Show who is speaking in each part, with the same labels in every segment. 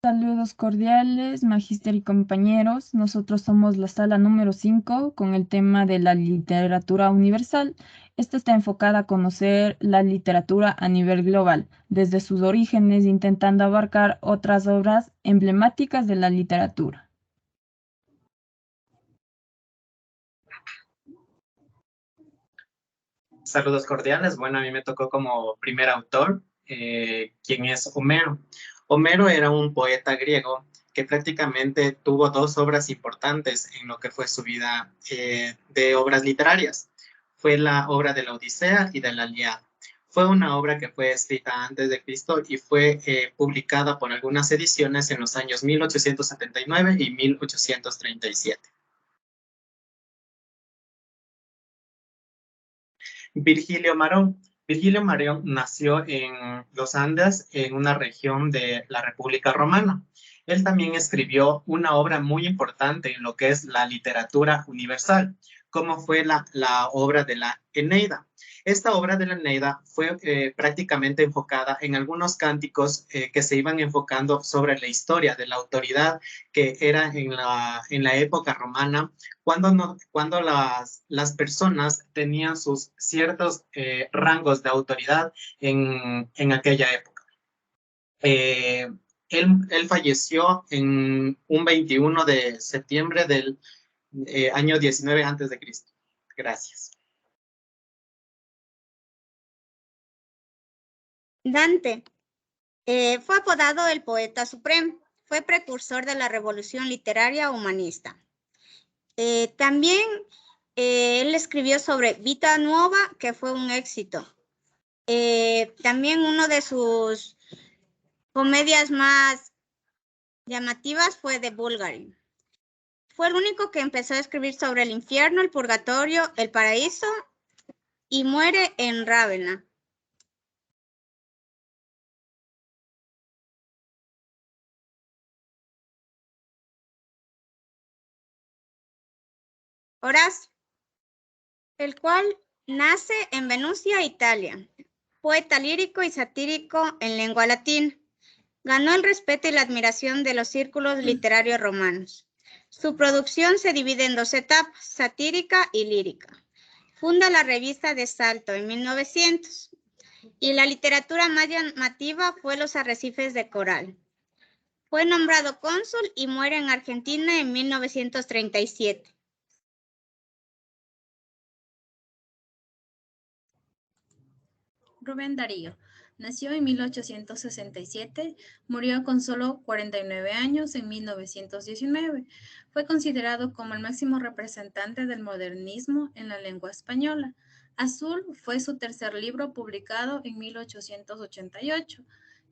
Speaker 1: Saludos cordiales, magíster y compañeros. Nosotros somos la sala número 5 con el tema de la literatura universal. Esta está enfocada a conocer la literatura a nivel global, desde sus orígenes, intentando abarcar otras obras emblemáticas de la literatura.
Speaker 2: Saludos cordiales. Bueno, a mí me tocó como primer autor, quien es Homero. Homero era un poeta griego que prácticamente tuvo dos obras importantes en lo que fue su vida de obras literarias. Fue la obra de la Odisea y de la Ilíada. Fue una obra que fue escrita antes de Cristo y fue publicada por algunas ediciones en los años 1879 y 1837. Virgilio Marón. Virgilio Marón nació en los Andes, en una región de la República Romana. Él también escribió una obra muy importante en lo que es la literatura universal, como fue la obra de la Eneida. Esta obra de la Eneida fue prácticamente enfocada en algunos cánticos que se iban enfocando sobre la historia de la autoridad que era en la época romana, cuando las personas tenían sus ciertos rangos de autoridad en aquella época. Él falleció en un 21 de septiembre del año 19 antes de Cristo. Gracias.
Speaker 3: Dante fue apodado el poeta supremo. Fue precursor de la revolución literaria humanista. También él escribió sobre Vita Nuova, que fue un éxito. También una de sus comedias más llamativas fue The Bulgari. Fue el único que empezó a escribir sobre el infierno, el purgatorio, el paraíso y muere en Rávena. Horacio, el cual nace en Venusia, Italia, poeta lírico y satírico en lengua latina. Ganó el respeto y la admiración de los círculos literarios romanos. Su producción se divide en dos etapas, satírica y lírica. Funda la revista de Salto en 1900 y la literatura más llamativa fue Los arrecifes de coral. Fue nombrado cónsul y muere en Argentina en 1937.
Speaker 4: Rubén Darío. Nació en 1867, murió con solo 49 años en 1919. Fue considerado como el máximo representante del modernismo en la lengua española. Azul fue su tercer libro publicado en 1888.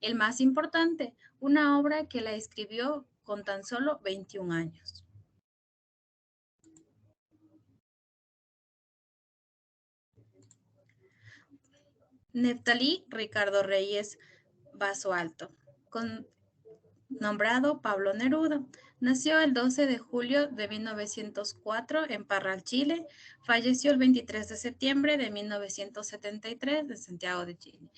Speaker 4: El más importante, una obra que la escribió con tan solo 21 años. Neftalí Ricardo Reyes Basualto, nombrado Pablo Neruda. Nació el 12 de julio de 1904 en Parral, Chile. Falleció el 23 de septiembre de 1973 en Santiago de Chile.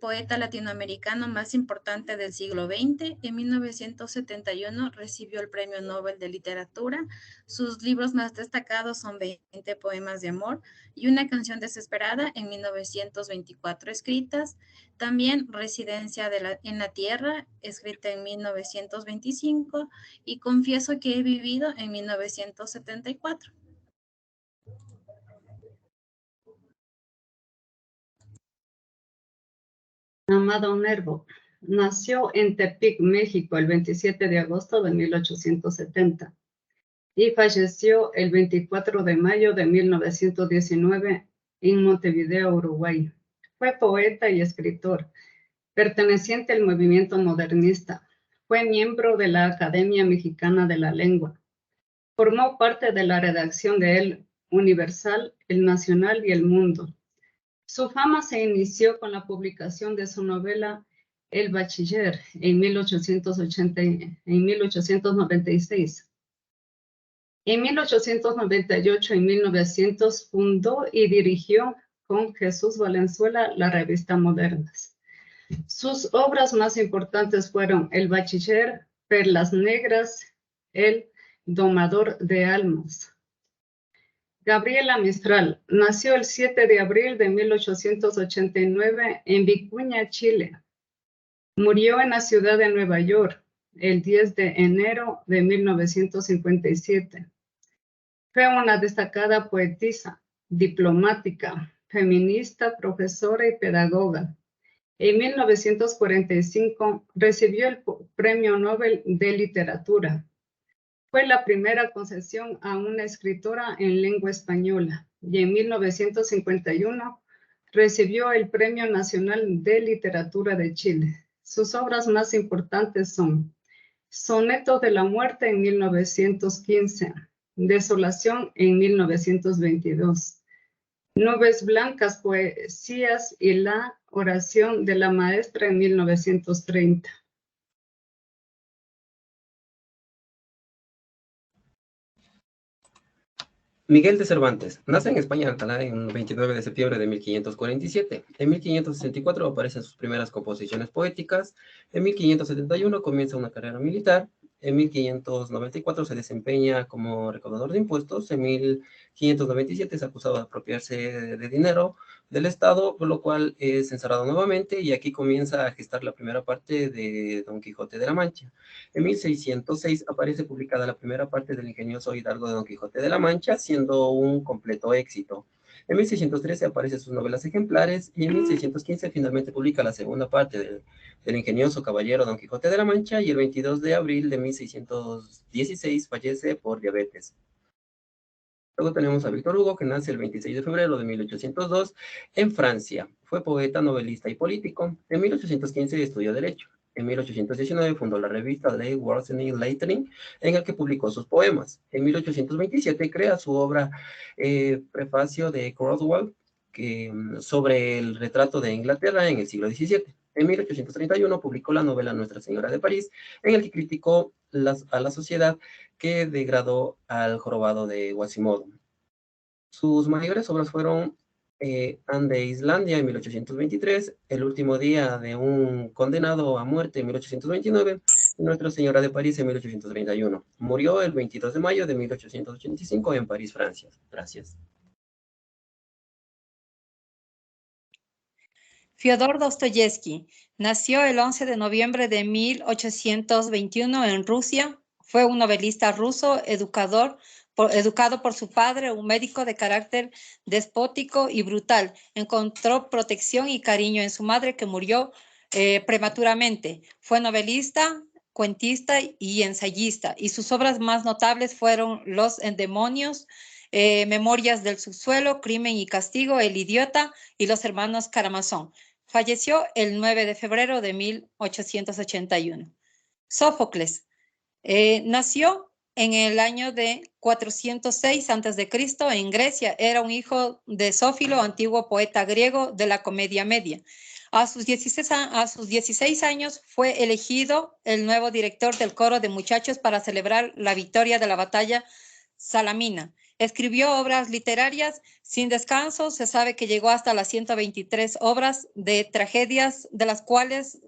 Speaker 4: Poeta latinoamericano más importante del siglo XX. En 1971 recibió el Premio Nobel de Literatura. Sus libros más destacados son 20 poemas de amor y una canción desesperada en 1924 escritas. También Residencia en la Tierra, escrita en 1925, y Confieso que he vivido en 1974.
Speaker 5: Amado Nervo nació en Tepic, México, el 27 de agosto de 1870 y falleció el 24 de mayo de 1919 en Montevideo, Uruguay. Fue poeta y escritor, perteneciente al movimiento modernista. Fue miembro de la Academia Mexicana de la Lengua. Formó parte de la redacción de El Universal, El Nacional y El Mundo. Su fama se inició con la publicación de su novela El Bachiller en 1896. En 1898 y 1900 fundó y dirigió con Jesús Valenzuela la revista Modernas. Sus obras más importantes fueron El Bachiller, Perlas Negras, El Domador de Almas. Gabriela Mistral nació el 7 de abril de 1889 en Vicuña, Chile. Murió en la ciudad de Nueva York el 10 de enero de 1957. Fue una destacada poetisa, diplomática, feminista, profesora y pedagoga. En 1945 recibió el Premio Nobel de Literatura. Fue la primera concesión a una escritora en lengua española y en 1951 recibió el Premio Nacional de Literatura de Chile. Sus obras más importantes son Soneto de la Muerte en 1915, Desolación en 1922, Nubes Blancas, Poesías y la Oración de la Maestra en 1930.
Speaker 6: Miguel de Cervantes nace en España, Alcalá, en el 29 de septiembre de 1547. En 1564 aparecen sus primeras composiciones poéticas. En 1571 comienza una carrera militar. En 1594 se desempeña como recaudador de impuestos. En 1597 es acusado de apropiarse de dinero del Estado, por lo cual es encerrado nuevamente y aquí comienza a gestar la primera parte de Don Quijote de la Mancha. En 1606 aparece publicada la primera parte del ingenioso Hidalgo de Don Quijote de la Mancha, siendo un completo éxito. En 1613 aparecen sus novelas ejemplares y en 1615 finalmente publica la segunda parte del ingenioso caballero Don Quijote de la Mancha y el 22 de abril de 1616 fallece por diabetes. Luego tenemos a Víctor Hugo, que nace el 26 de febrero de 1802 en Francia. Fue poeta, novelista y político. En 1815 estudió Derecho. En 1819 fundó la revista Lay Worsening Lettering, en el que publicó sus poemas. En 1827 crea su obra Prefacio de Cromwell, sobre el retrato de Inglaterra en el siglo XVII. En 1831 publicó la novela Nuestra Señora de París, en el que criticó a la sociedad que degradó al jorobado de Quasimodo. Sus mayores obras fueron Anne de Islandia en 1823, El último día de un condenado a muerte en 1829 y Nuestra Señora de París en 1831. Murió el 22 de mayo de 1885 en París, Francia. Gracias.
Speaker 7: Fyodor Dostoyevsky nació el 11 de noviembre de 1821 en Rusia. Fue un novelista ruso, educado por su padre, un médico de carácter despótico y brutal. Encontró protección y cariño en su madre, que murió prematuramente. Fue novelista, cuentista y ensayista, y sus obras más notables fueron Los Demonios, Memorias del Subsuelo, Crimen y Castigo, El Idiota y Los Hermanos Karamazov. Falleció el 9 de febrero de 1881. Sófocles nació en el año de 406 a.C. en Grecia. Era un hijo de Sófilo, antiguo poeta griego de la Comedia Media. A sus 16 años fue elegido el nuevo director del coro de muchachos para celebrar la victoria de la batalla Salamina. Escribió obras literarias sin descanso. Se sabe que llegó hasta las 123 obras de tragedias, de las cuales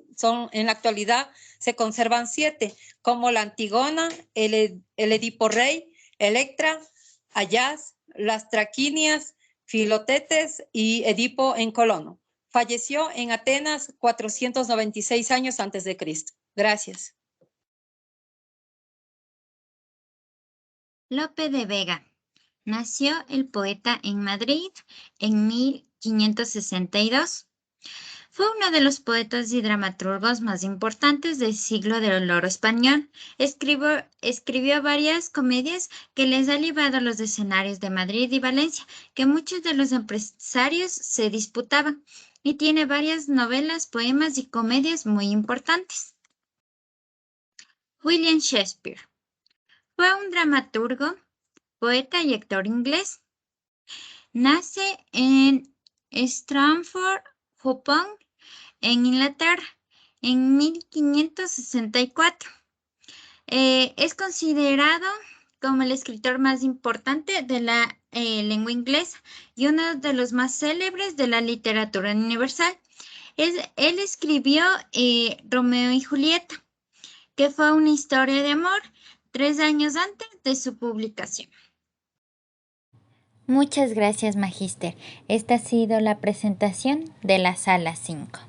Speaker 7: en la actualidad se conservan 7, como la Antígona, el Edipo Rey, Electra, Ayas, las Traquinias, Filotetes y Edipo en Colono. Falleció en Atenas 496 años antes de Cristo. Gracias.
Speaker 8: Lope de Vega. Nació el poeta en Madrid en 1562. Fue uno de los poetas y dramaturgos más importantes del siglo del oro español. Escribió varias comedias que les ha llevado a los escenarios de Madrid y Valencia, que muchos de los empresarios se disputaban, y tiene varias novelas, poemas y comedias muy importantes. William Shakespeare. Fue un dramaturgo, poeta y actor inglés. Nace en Stratford-upon en Inglaterra en 1564. Es considerado como el escritor más importante de la lengua inglesa y uno de los más célebres de la literatura universal. Él escribió Romeo y Julieta, que fue una historia de amor 3 años antes de su publicación.
Speaker 9: Muchas gracias, Magíster. Esta ha sido la presentación de la Sala 5.